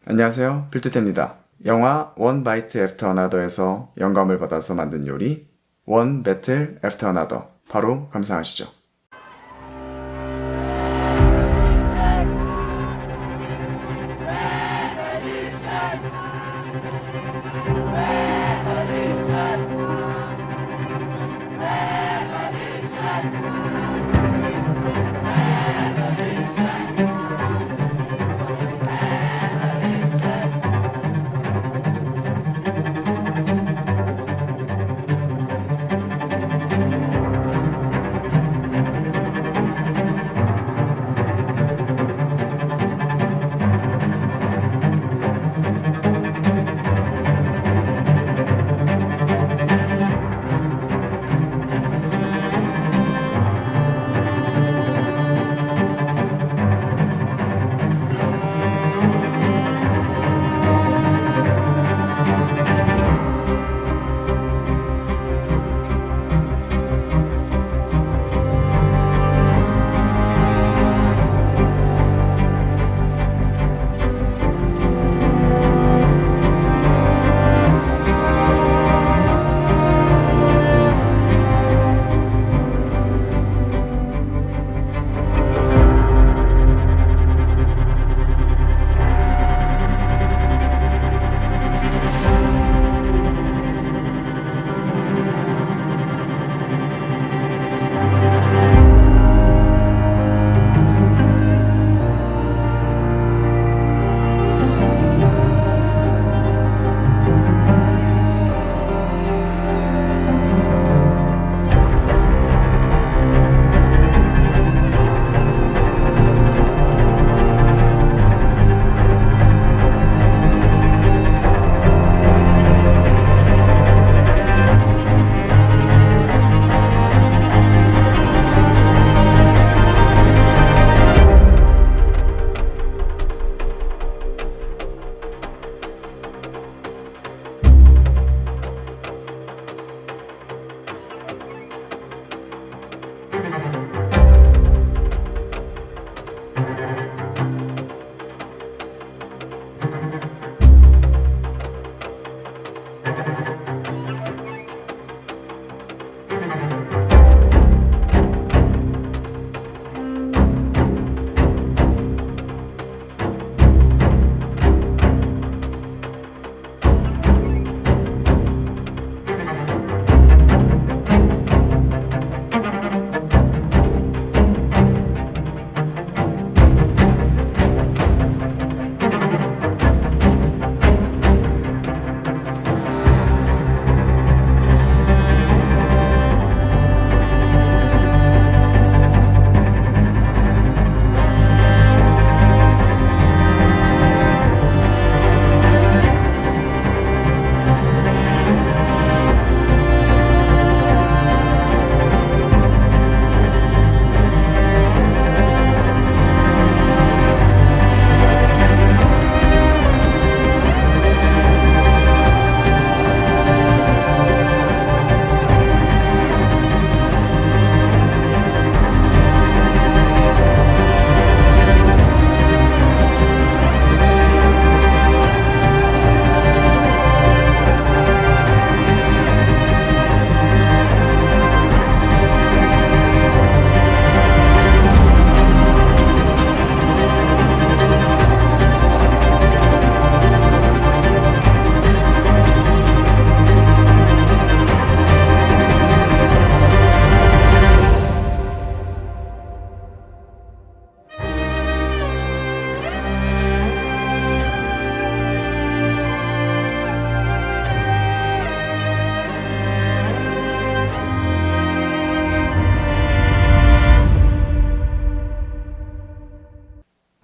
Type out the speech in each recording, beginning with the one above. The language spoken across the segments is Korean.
안녕하세요, 필두태입니다. 영화 One Bite After Another에서 영감을 받아서 만든 요리 One Battle After Another, 바로 감상하시죠.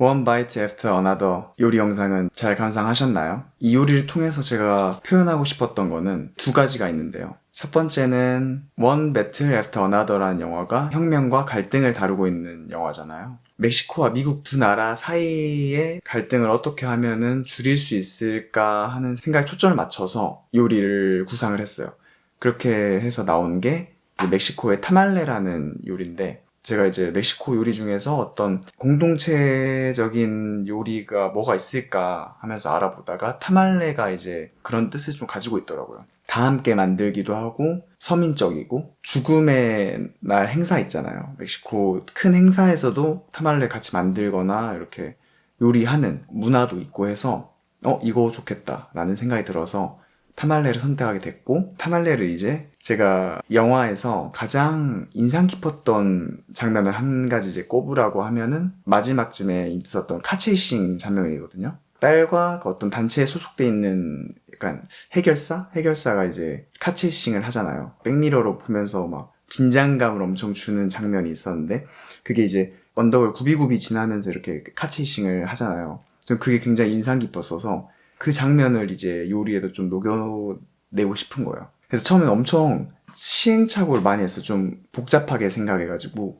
One Bite After Another 요리 영상은 잘 감상하셨나요? 이 요리를 통해서 제가 표현하고 싶었던 거는 두 가지가 있는데요. 첫 번째는 One Battle After Another라는 영화가 혁명과 갈등을 다루고 있는 영화잖아요. 멕시코와 미국 두 나라 사이의 갈등을 어떻게 하면은 줄일 수 있을까 하는 생각에 초점을 맞춰서 요리를 구상을 했어요. 그렇게 해서 나온 게 멕시코의 타말레라는 요리인데, 제가 이제 멕시코 요리 중에서 어떤 공동체적인 요리가 뭐가 있을까 하면서 알아보다가 타말레가 이제 그런 뜻을 좀 가지고 있더라고요. 다 함께 만들기도 하고 서민적이고 죽음의 날 행사 있잖아요. 멕시코 큰 행사에서도 타말레 같이 만들거나 이렇게 요리하는 문화도 있고 해서 이거 좋겠다 라는 생각이 들어서 타말레를 선택하게 됐고, 타말레를 이제 제가 영화에서 가장 인상 깊었던 장면을 한 가지 이제 꼽으라고 하면은 마지막쯤에 있었던 카체이싱 장면이거든요. 딸과 그 어떤 단체에 소속돼 있는 약간 해결사가 이제 카체이싱을 하잖아요. 백미러로 보면서 막 긴장감을 엄청 주는 장면이 있었는데, 그게 이제 언덕을 굽이굽이 지나면서 이렇게 카체이싱을 하잖아요. 전 그게 굉장히 인상 깊었어서 그 장면을 이제 요리에도 좀 녹여내고 싶은 거예요. 그래서 처음엔 엄청 시행착오를 많이 했어. 좀 복잡하게 생각해가지고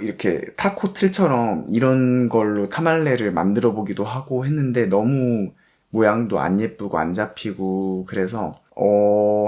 이렇게 타코 틀처럼 이런 걸로 타말레를 만들어 보기도 하고 했는데 너무 모양도 안 예쁘고 안 잡히고 그래서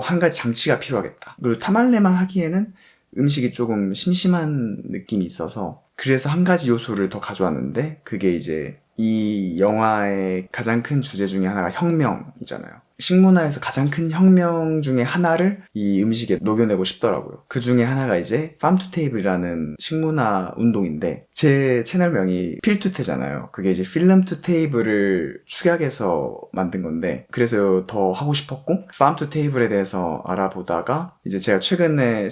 한 가지 장치가 필요하겠다. 그리고 타말레만 하기에는 음식이 조금 심심한 느낌이 있어서 그래서 한 가지 요소를 더 가져왔는데, 그게 이제 이 영화의 가장 큰 주제 중에 하나가 혁명이잖아요. 식문화에서 가장 큰 혁명 중에 하나를 이 음식에 녹여내고 싶더라고요. 그 중에 하나가 이제 farm to table이라는 식문화 운동인데, 제 채널명이 필투테잖아요. 그게 이제 필름 투 테이블을 축약해서 만든 건데, 그래서 더 하고 싶었고 farm to table에 대해서 알아보다가 이제 제가 최근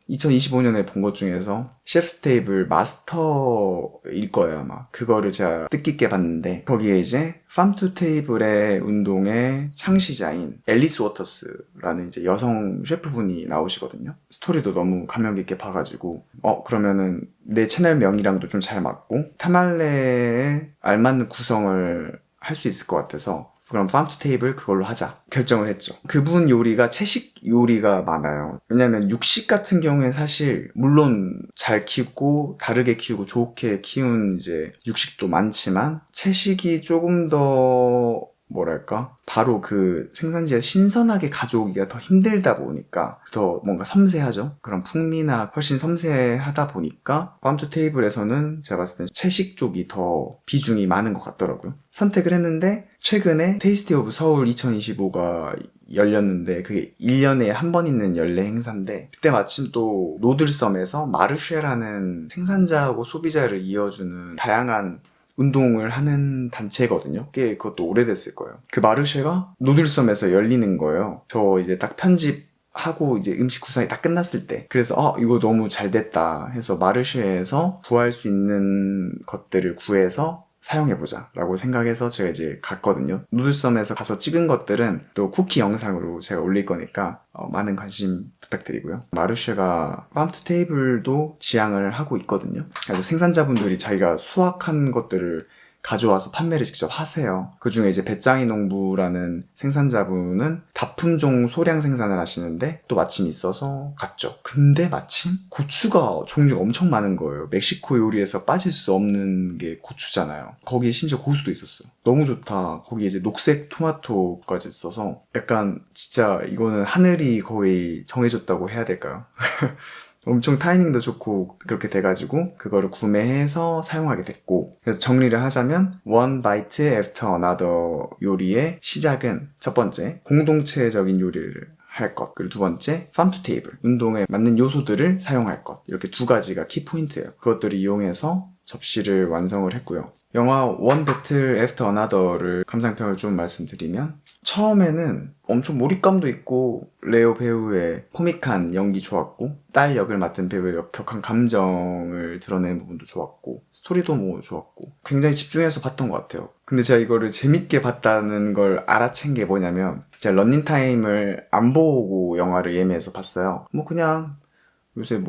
2025년에 본 것 중에서 셰프스 테이블 마스터일 거예요 아마. 그거를 제가 뜻깊게 봤는데, 거기에 이제 farm to table의 운동의 창시자인 앨리스 워터스라는 이제 여성 셰프분이 나오시거든요. 스토리도 너무 감명 깊게 봐가지고 그러면은 내 채널명이랑도 좀 잘 맞고 타말레에 알맞는 구성을 할 수 있을 것 같아서 그럼 farm to table 그걸로 하자 결정을 했죠. 그분 요리가 채식 요리가 많아요. 왜냐면 육식 같은 경우에 사실 물론 잘 키우고 다르게 키우고 좋게 키운 이제 육식도 많지만 채식이 조금 더 뭐랄까? 바로 그 생산지에 신선하게 가져오기가 더 힘들다 보니까 더 뭔가 섬세하죠? 그런 풍미나 훨씬 섬세하다 보니까 farm to table에서는 제가 봤을 때 채식 쪽이 더 비중이 많은 것 같더라고요. 선택을 했는데 최근에 테이스티 오브 서울 2025가 열렸는데 그게 1년에 한 번 있는 연례 행사인데, 그때 마침 또 노들섬에서 마르쉐라는 생산자하고 소비자를 이어주는 다양한 운동을 하는 단체거든요. 꽤 그것도 오래됐을 거예요. 그 마르쉐가 노들섬에서 열리는 거예요. 저 이제 딱 편집하고 이제 음식 구성이 딱 끝났을 때. 그래서 이거 너무 잘 됐다 해서 마르쉐에서 구할 수 있는 것들을 구해서 사용해보자 라고 생각해서 제가 이제 갔거든요. 누들섬에서 가서 찍은 것들은 또 쿠키 영상으로 제가 올릴 거니까 많은 관심 부탁드리고요. 마르쉐가 farm to table도 지향을 하고 있거든요. 그래서 생산자분들이 자기가 수확한 것들을 가져와서 판매를 직접 하세요. 그 중에 이제 배짱이 농부라는 생산자분은 다품종 소량 생산을 하시는데 또 마침 있어서 갔죠. 근데 마침 고추가 종류가 엄청 많은 거예요. 멕시코 요리에서 빠질 수 없는 게 고추잖아요. 거기에 심지어 고수도 있었어요. 너무 좋다. 거기 이제 녹색 토마토까지 있어서 약간 진짜 이거는 하늘이 거의 정해줬다고 해야 될까요? 엄청 타이밍도 좋고 그렇게 돼가지고 그거를 구매해서 사용하게 됐고, 그래서 정리를 하자면 one bite after another 요리의 시작은 첫 번째 공동체적인 요리를 할 것, 그리고 두 번째 farm to table 운동에 맞는 요소들을 사용할 것, 이렇게 두 가지가 키포인트예요. 그것들을 이용해서 접시를 완성을 했고요. 영화 One Battle After Another를 감상평을 좀 말씀드리면, 처음에는 엄청 몰입감도 있고 레오 배우의 코믹한 연기 좋았고 딸 역을 맡은 배우의 역격한 감정을 드러내는 부분도 좋았고 스토리도 뭐 좋았고 굉장히 집중해서 봤던 것 같아요. 근데 제가 이거를 재밌게 봤다는 걸 알아챈 게 뭐냐면, 제가 런닝타임을 안 보고 영화를 예매해서 봤어요. 그냥 요새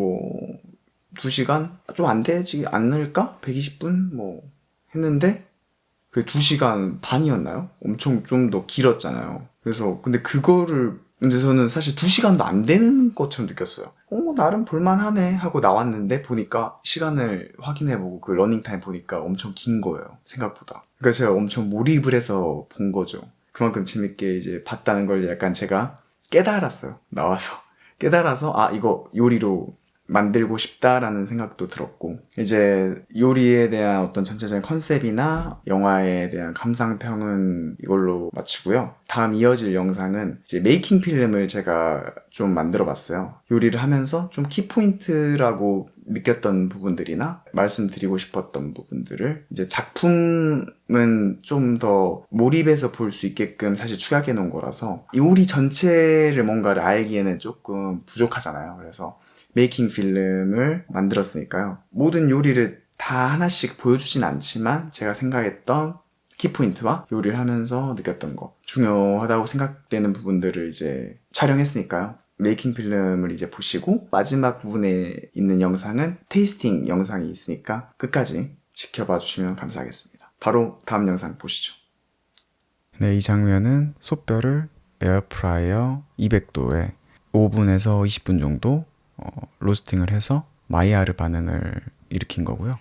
2시간? 좀 안 되지 않을까? 120분? 했는데 그게 2시간 반이었나요? 엄청 좀 더 길었잖아요. 그래서 근데 저는 사실 2시간도 안 되는 것처럼 느꼈어요. 나름 볼만하네 하고 나왔는데 보니까 시간을 확인해보고 그 러닝타임 보니까 엄청 긴 거예요. 생각보다. 그러니까 제가 엄청 몰입을 해서 본 거죠. 그만큼 재밌게 이제 봤다는 걸 약간 제가 깨달았어요. 나와서. 깨달아서 이거 요리로 만들고 싶다라는 생각도 들었고, 이제 요리에 대한 어떤 전체적인 컨셉이나 영화에 대한 감상평은 이걸로 마치고요. 다음 이어질 영상은 이제 메이킹 필름을 제가 좀 만들어 봤어요. 요리를 하면서 좀 키포인트라고 느꼈던 부분들이나 말씀드리고 싶었던 부분들을 이제 작품은 좀 더 몰입해서 볼 수 있게끔 사실 추가해 놓은 거라서 요리 전체를 뭔가를 알기에는 조금 부족하잖아요. 그래서 메이킹 필름을 만들었으니까요. 모든 요리를 다 하나씩 보여주진 않지만 제가 생각했던 키포인트와 요리를 하면서 느꼈던 거, 중요하다고 생각되는 부분들을 이제 촬영했으니까요. 메이킹 필름을 이제 보시고 마지막 부분에 있는 영상은 테이스팅 영상이 있으니까 끝까지 지켜봐 주시면 감사하겠습니다. 바로 다음 영상 보시죠. 네, 이 장면은 솥뼈를 에어프라이어 200도에 5분에서 20분 정도 로스팅을 해서 마이야르 반응을 일으킨 거고요.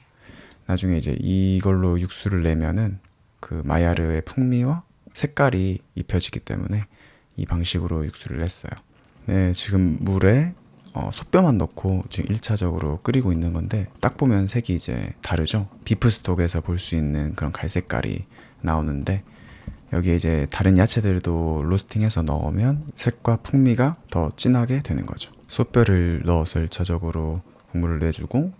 나중에 이제 이걸로 육수를 내면은 그 마이야르의 풍미와 색깔이 입혀지기 때문에 이 방식으로 육수를 냈어요. 네, 지금 물에 솥뼈만 넣고 지금 1차적으로 끓이고 있는 건데 딱 보면 색이 이제 다르죠. 비프 스톡에서 볼 수 있는 그런 갈색깔이 나오는데 여기에 이제 다른 야채들도 로스팅해서 넣으면 색과 풍미가 더 진하게 되는 거죠. 솥뼈를 넣어서 1차적으로 국물을 내주고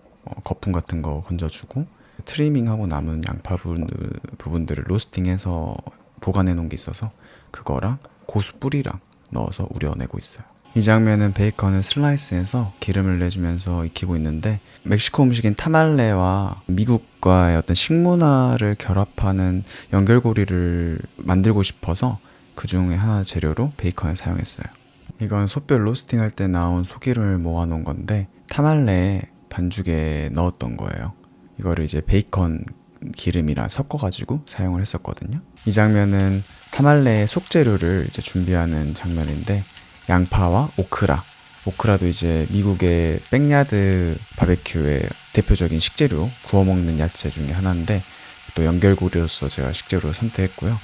거품 같은 거 건져주고 트리밍하고 남은 양파 부분들을 로스팅해서 보관해 놓은 게 있어서 그거랑 고수 뿌리랑 넣어서 우려내고 있어요. 이 장면은 베이컨을 슬라이스해서 기름을 내주면서 익히고 있는데 멕시코 음식인 타말레와 미국과의 어떤 식문화를 결합하는 연결고리를 만들고 싶어서 그 중에 하나 재료로 베이컨을 사용했어요. 이건 솥뼈 로스팅 할 때 나온 소기름을 모아놓은 건데 타말레 반죽에 넣었던 거예요. 이거를 이제 베이컨 기름이랑 섞어가지고 사용을 했었거든요. 이 장면은 타말레의 속재료를 이제 준비하는 장면인데 양파와 오크라도 이제 미국의 백야드 바베큐의 대표적인 식재료, 구워 먹는 야채 중에 하나인데 또 연결고리로서 제가 식재료를 선택했고요.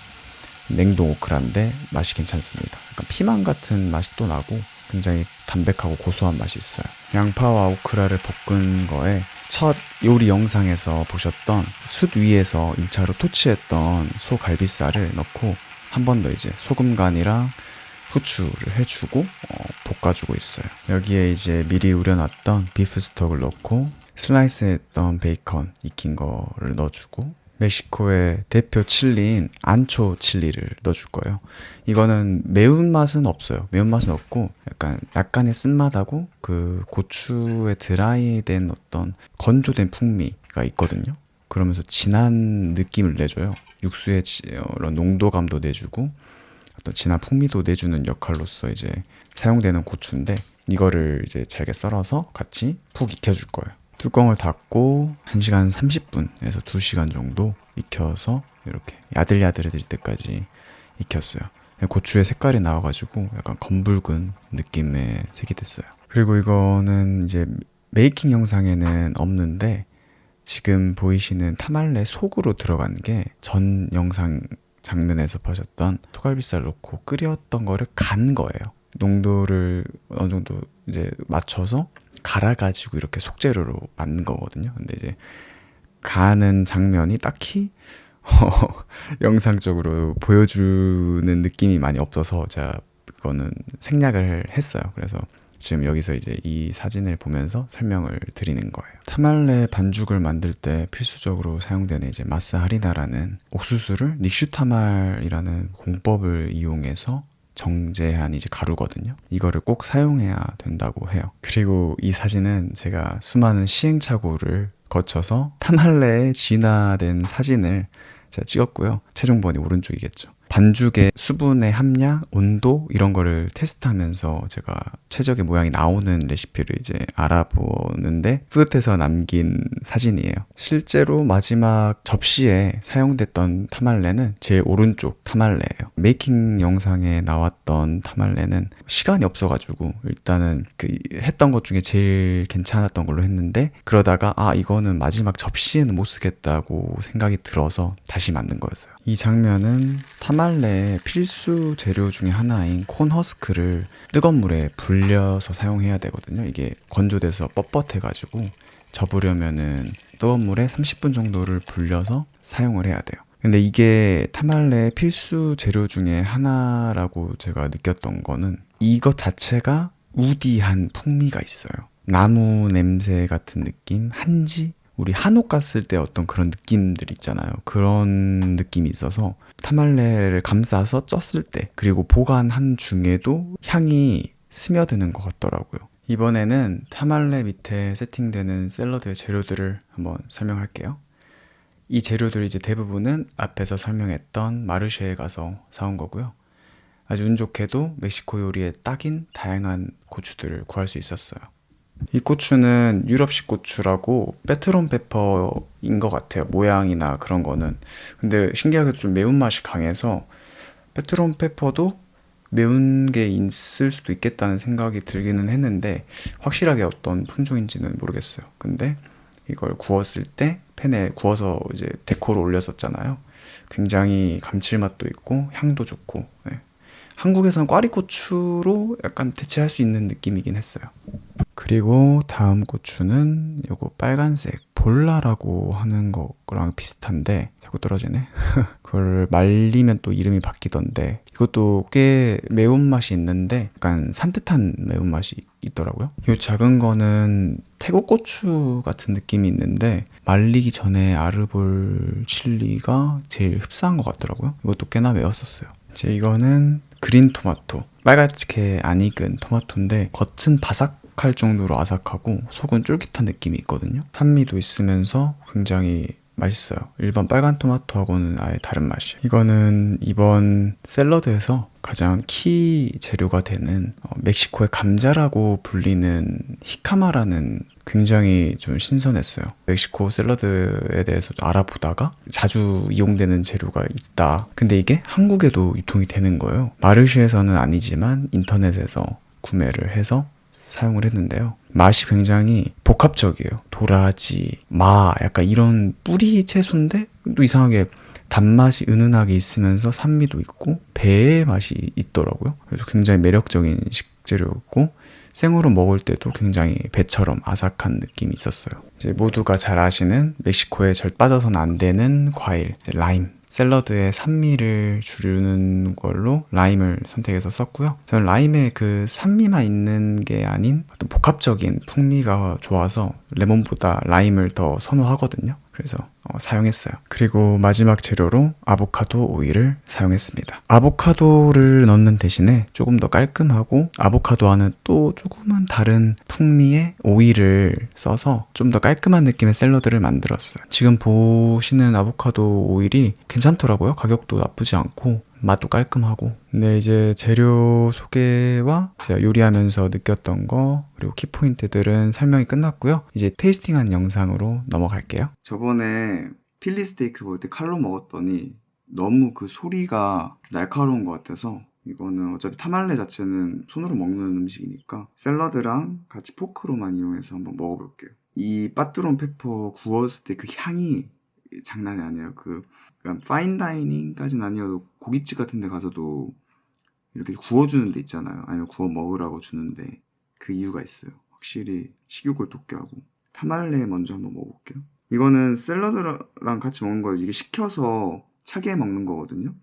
냉동 오크라인데 맛이 괜찮습니다. 약간 피망 같은 맛이 또 나고 굉장히 담백하고 고소한 맛이 있어요. 양파와 오크라를 볶은 거에 첫 요리 영상에서 보셨던 숯 위에서 1차로 토치했던 소 갈비살을 넣고 한 번 더 이제 소금 간이랑 후추를 해주고 볶아주고 있어요. 여기에 이제 미리 우려놨던 비프 스톡을 넣고 슬라이스했던 베이컨 익힌 거를 넣어주고 멕시코의 대표 칠리인 안초 칠리를 넣어줄 거예요. 이거는 매운맛은 없어요. 매운맛은 없고 약간의 쓴맛하고 그 고추의 드라이된 어떤 건조된 풍미가 있거든요. 그러면서 진한 느낌을 내줘요. 육수의 이런 농도감도 내주고 어떤 진한 풍미도 내주는 역할로서 이제 사용되는 고추인데 이거를 이제 잘게 썰어서 같이 푹 익혀줄 거예요. 뚜껑을 닫고 1시간 30분에서 2시간 정도 익혀서 이렇게 야들야들해질 때까지 익혔어요. 고추의 색깔이 나와가지고 약간 검붉은 느낌의 색이 됐어요. 그리고 이거는 이제 메이킹 영상에는 없는데 지금 보이시는 타말레 속으로 들어간 게 전 영상 장면에서 보셨던 소갈비살 넣고 끓였던 거를 간 거예요. 농도를 어느 정도 이제 맞춰서 갈아가지고 이렇게 속재료로 만든 거거든요. 근데 이제 가는 장면이 딱히 영상적으로 보여주는 느낌이 많이 없어서 제가 그거는 생략을 했어요. 그래서 지금 여기서 이제 이 사진을 보면서 설명을 드리는 거예요. 타말레 반죽을 만들 때 필수적으로 사용되는 이제 마스 하리나라는 옥수수를 닉슈타말이라는 공법을 이용해서 정제한 이제 가루거든요. 이거를 꼭 사용해야 된다고 해요. 그리고 이 사진은 제가 수많은 시행착오를 거쳐서 타말레에 진화된 사진을 제가 찍었고요. 최종본이 오른쪽이겠죠. 반죽의 수분의 함량, 온도 이런 거를 테스트하면서 제가 최적의 모양이 나오는 레시피를 이제 알아보는데 뿌듯해서 남긴 사진이에요. 실제로 마지막 접시에 사용됐던 타말레는 제일 오른쪽 타말레예요. 메이킹 영상에 나왔던 타말레는 시간이 없어가지고 일단은 했던 것 중에 제일 괜찮았던 걸로 했는데 그러다가 이거는 마지막 접시에는 못 쓰겠다고 생각이 들어서 다시 만든 거였어요. 이 장면은 타말레의 필수 재료 중에 하나인 콘 허스크를 뜨거운 물에 불려서 사용해야 되거든요. 이게 건조돼서 뻣뻣해가지고 접으려면은 뜨거운 물에 30분 정도를 불려서 사용을 해야 돼요. 근데 이게 타말레의 필수 재료 중에 하나라고 제가 느꼈던 거는 이것 자체가 우디한 풍미가 있어요. 나무 냄새 같은 느낌, 한지, 우리 한옥 갔을 때 어떤 그런 느낌들 있잖아요. 그런 느낌이 있어서 타말레를 감싸서 쪘을 때, 그리고 보관한 중에도 향이 스며드는 것 같더라고요. 이번에는 타말레 밑에 세팅되는 샐러드의 재료들을 한번 설명할게요. 이 재료들 이제 대부분은 앞에서 설명했던 마르쉐에 가서 사온 거고요. 아주 운 좋게도 멕시코 요리에 딱인 다양한 고추들을 구할 수 있었어요. 이 고추는 유럽식 고추라고 페트론 페퍼인 것 같아요. 모양이나 그런 거는. 근데 신기하게도 좀 매운맛이 강해서 페트론 페퍼도 매운 게 있을 수도 있겠다는 생각이 들기는 했는데 확실하게 어떤 품종인지는 모르겠어요. 근데 이걸 구웠을 때 팬에 구워서 이제 데코로 올렸었잖아요. 굉장히 감칠맛도 있고 향도 좋고, 네. 한국에서는 꽈리고추로 약간 대체할 수 있는 느낌이긴 했어요. 그리고 다음 고추는 요거 빨간색 볼라라고 하는 거랑 비슷한데 자꾸 떨어지네. 그걸 말리면 또 이름이 바뀌던데 이것도 꽤 매운맛이 있는데 약간 산뜻한 매운맛이 있더라고요. 요 작은 거는 태국 고추 같은 느낌이 있는데 말리기 전에 아르볼 칠리가 제일 흡사한 것 같더라고요. 이것도 꽤나 매웠었어요. 이제 이거는 그린 토마토, 빨갛게 안 익은 토마토인데 겉은 바삭할 정도로 아삭하고 속은 쫄깃한 느낌이 있거든요. 산미도 있으면서 굉장히 맛있어요. 일반 빨간 토마토하고는 아예 다른 맛이에요. 이거는 이번 샐러드에서 가장 키 재료가 되는 멕시코의 감자라고 불리는 히카마라는, 굉장히 좀 신선했어요. 멕시코 샐러드에 대해서도 알아보다가 자주 이용되는 재료가 있다. 근데 이게 한국에도 유통이 되는 거예요. 마르쉐에서는 아니지만 인터넷에서 구매를 해서 사용을 했는데요. 맛이 굉장히 복합적이에요. 도라지, 마, 약간 이런 뿌리 채소인데 또 이상하게 단맛이 은은하게 있으면서 산미도 있고 배의 맛이 있더라고요. 그래서 굉장히 매력적인 식재료였고 생으로 먹을 때도 굉장히 배처럼 아삭한 느낌이 있었어요. 이제 모두가 잘 아시는 멕시코에 절 빠져서는 안 되는 과일, 라임. 샐러드의 산미를 주는 걸로 라임을 선택해서 썼고요. 저는 라임의 그 산미만 있는 게 아닌 어떤 복합적인 풍미가 좋아서 레몬보다 라임을 더 선호하거든요. 그래서 사용했어요. 그리고 마지막 재료로 아보카도 오일을 사용했습니다. 아보카도를 넣는 대신에 조금 더 깔끔하고 아보카도와는 또 조금은 다른 풍미의 오일을 써서 좀 더 깔끔한 느낌의 샐러드를 만들었어요. 지금 보시는 아보카도 오일이 괜찮더라고요. 가격도 나쁘지 않고 맛도 깔끔하고. 근데 이제 재료 소개와 제가 요리하면서 느꼈던 거 그리고 키포인트들은 설명이 끝났고요. 이제 테이스팅한 영상으로 넘어갈게요. 저번에 필리 스테이크 먹을 때 칼로 먹었더니 너무 그 소리가 날카로운 것 같아서 이거는 어차피 타말레 자체는 손으로 먹는 음식이니까 샐러드랑 같이 포크로만 이용해서 한번 먹어볼게요. 이 빠뚜론 페퍼 구웠을 때 그 향이 장난이 아니에요. 그러니까 파인다이닝까지는 아니어도 고깃집 같은 데 가서도 이렇게 구워주는 데 있잖아요. 아니면 구워 먹으라고 주는데 그 이유가 있어요. 확실히 식욕을 돋게 하고. 타말레 먼저 한번 먹어볼게요. 이거는 샐러드랑 같이 먹는 거예요. 이게 식혀서 차게 먹는 거거든요.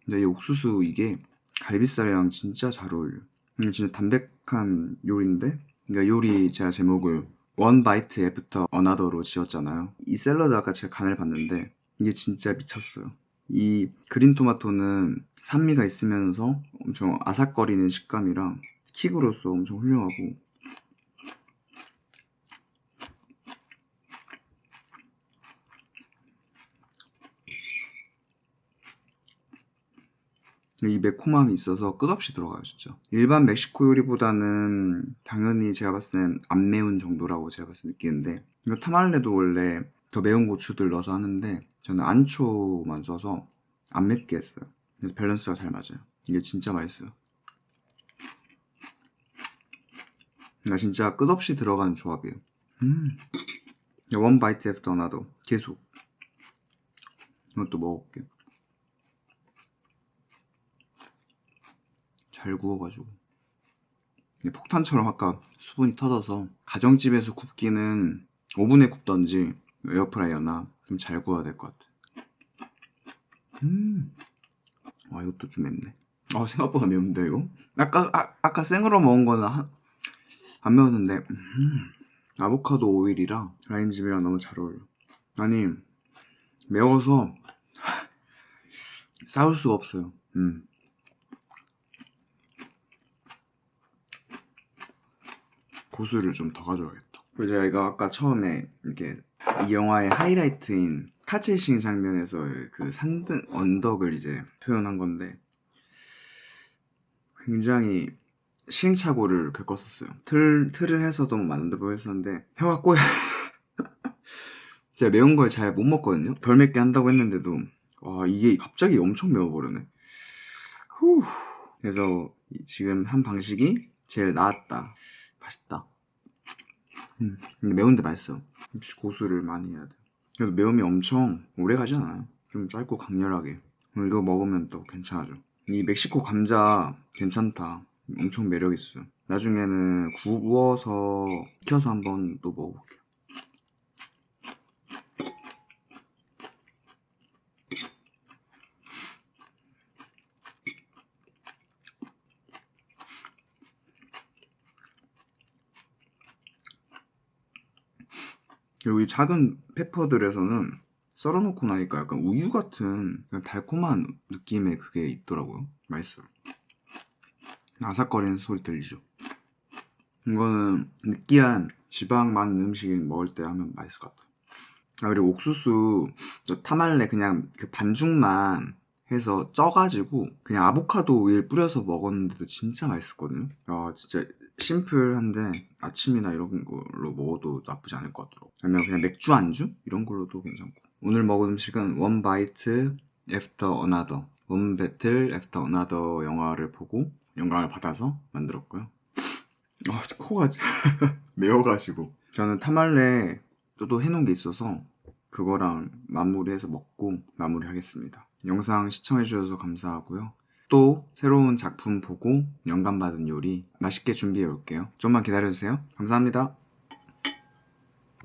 근데 이 옥수수 이게 갈비살이랑 진짜 잘 어울려. 이게 진짜 담백한 요리인데, 그러니까 요리 제가 제목을 One Bite After Another로 지었잖아요. 이 샐러드 아까 제가 간을 봤는데 이게 진짜 미쳤어요. 이 그린 토마토는 산미가 있으면서 엄청 아삭거리는 식감이랑 킥으로서 엄청 훌륭하고, 이 매콤함이 있어서 끝없이 들어가요, 진짜. 일반 멕시코 요리보다는 당연히 제가 봤을 땐 안 매운 정도라고 제가 봤을 때 느끼는데, 이거 타말레도 원래 더 매운 고추들 넣어서 하는데 저는 안초만 써서 안 맵게 했어요. 그래서 밸런스가 잘 맞아요. 이게 진짜 맛있어요. 나 진짜 끝없이 들어가는 조합이에요. One bite after another. 계속. 이것도 먹어볼게요. 잘 구워가지고 폭탄처럼 아까 수분이 터져서 가정집에서 굽기는 오븐에 굽던지 에어프라이어나 좀 잘 구워야 될 것 같아. 이것도 좀 맵네. 생각보다 매운데 이거? 아까 생으로 먹은 거는 안 매웠는데 아보카도 오일이랑 라임즙이랑 너무 잘 어울려. 아니 매워서 싸울 수가 없어요. 고수를 좀 더 가져야겠다. 그리고 제가 이거 아까 처음에 이렇게 이 영화의 하이라이트인 카체싱 장면에서의 그 산등 언덕을 이제 표현한 건데 굉장히 시행착오를 겪었었어요. 틀을 해서도 만들어 보였었는데 혀가 꼬여. 제가 매운 걸 잘 못 먹거든요. 덜 맵게 한다고 했는데도 이게 갑자기 엄청 매워버리네. 그래서 지금 한 방식이 제일 나았다. 맛있다. 근데 매운데 맛있어. 역시 고수를 많이 해야 돼. 그래도 매움이 엄청 오래 가지 않아요. 좀 짧고 강렬하게. 이거 먹으면 또 괜찮아져. 이 멕시코 감자 괜찮다. 엄청 매력있어요. 나중에는 구워서 익혀서 한번 또 먹어볼게요. 그리고 이 작은 페퍼들에서는 썰어놓고 나니까 약간 우유 같은 그냥 달콤한 느낌의 그게 있더라고요. 맛있어요. 아삭거리는 소리 들리죠? 이거는 느끼한 지방 많은 음식 먹을 때 하면 맛있을 것 같아요. 그리고 옥수수 타말레 그냥 그 반죽만 해서 쪄가지고 그냥 아보카도 오일 뿌려서 먹었는데도 진짜 맛있었거든요. 진짜 심플한데 아침이나 이런 걸로 먹어도 나쁘지 않을 것 같더라고. 아니면 그냥 맥주 안주? 이런 걸로도 괜찮고. 오늘 먹은 음식은 One Bite After Another, One Battle After Another 영화를 보고 영감을 받아서 만들었고요. 코가 매워가지고 저는 타말레 또 해놓은 게 있어서 그거랑 마무리해서 먹고 마무리하겠습니다. 영상 시청해주셔서 감사하고요. 또 새로운 작품 보고 영감받은 요리 맛있게 준비해 올게요. 좀만 기다려주세요. 감사합니다.